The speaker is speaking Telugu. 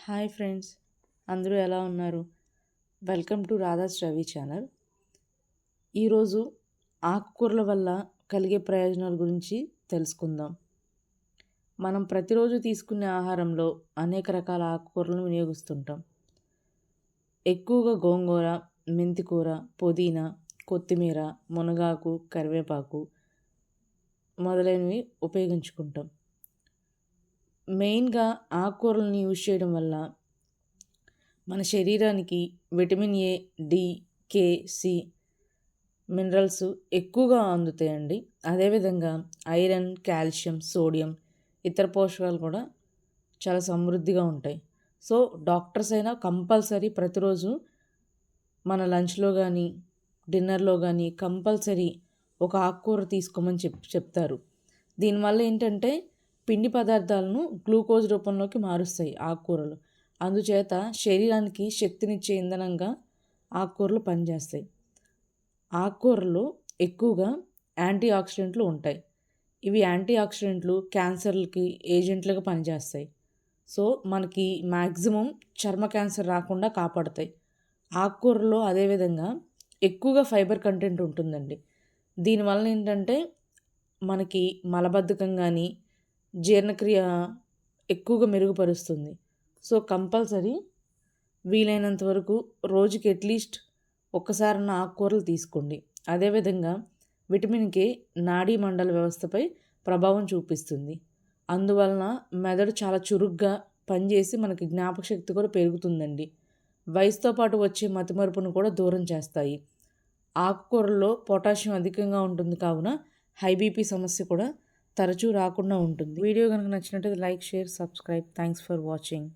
హాయ్ ఫ్రెండ్స్, అందరూ ఎలా ఉన్నారు? Welcome to Radha's Ravi channel. ఈరోజు ఆకుకూరల వల్ల కలిగే ప్రయోజనాల గురించి తెలుసుకుందాం. మనం ప్రతిరోజు తీసుకునే ఆహారంలో అనేక రకాల ఆకుకూరలను వినియోగిస్తుంటాం. ఎక్కువగా గోంగూర, మెంతికూర, పుదీనా, కొత్తిమీర, మునగాకు, కరివేపాకు మొదలైనవి ఉపయోగించుకుంటాం. మెయిన్గా ఆకుకూరలను యూజ్ చేయడం వల్ల మన శరీరానికి vitamin A, D, K, C minerals ఎక్కువగా అందుతాయండి. అదేవిధంగా ఐరన్, కాల్షియం, సోడియం ఇతర పోషకాలు కూడా చాలా సమృద్ధిగా ఉంటాయి. సో డాక్టర్స్ అయినా కంపల్సరీ ప్రతిరోజు మన లంచ్లో కానీ డిన్నర్లో కానీ కంపల్సరీ ఒక ఆకుకూర తీసుకోమని చెప్తారు. దీనివల్ల ఏంటంటే పిండి పదార్థాలను గ్లూకోజ్ రూపంలోకి మారుస్తాయి ఆకుకూరలు. అందుచేత శరీరానికి శక్తినిచ్చే ఇంధనంగా ఆకుకూరలు పనిచేస్తాయి. ఆకుకూరలు ఎక్కువగా యాంటీ ఆక్సిడెంట్లు ఉంటాయి. ఇవి యాంటీ ఆక్సిడెంట్లు క్యాన్సర్లకి ఏజెంట్లుగా పనిచేస్తాయి. సో మనకి మ్యాక్సిమం చర్మ క్యాన్సర్ రాకుండా కాపాడుతాయి. ఆకుకూరలో అదేవిధంగా ఎక్కువగా ఫైబర్ కంటెంట్ ఉంటుందండి. దీనివల్ల ఏంటంటే మనకి మలబద్ధకం కానీ జీర్ణక్రియ ఎక్కువగా మెరుగుపరుస్తుంది. సో కంపల్సరీ వీలైనంత వరకు రోజుకి అట్లీస్ట్ ఒక్కసారన్న ఆకుకూరలు తీసుకోండి. అదేవిధంగా విటమిన్ కే నాడీ మండల వ్యవస్థపై ప్రభావం చూపిస్తుంది. అందువలన మెదడు చాలా చురుగ్గా పనిచేసి మనకి జ్ఞాపకశక్తి కూడా పెరుగుతుందండి. వయసుతో పాటు వచ్చే మతిమరుపును కూడా దూరం చేస్తాయి. ఆకుకూరల్లో పొటాషియం అధికంగా ఉంటుంది కావున హై బీపీ సమస్య కూడా తరచూ రాకుండా ఉంటుంది. వీడియో కనుక నచ్చినట్లయితే like, share, subscribe. Thanks for watching.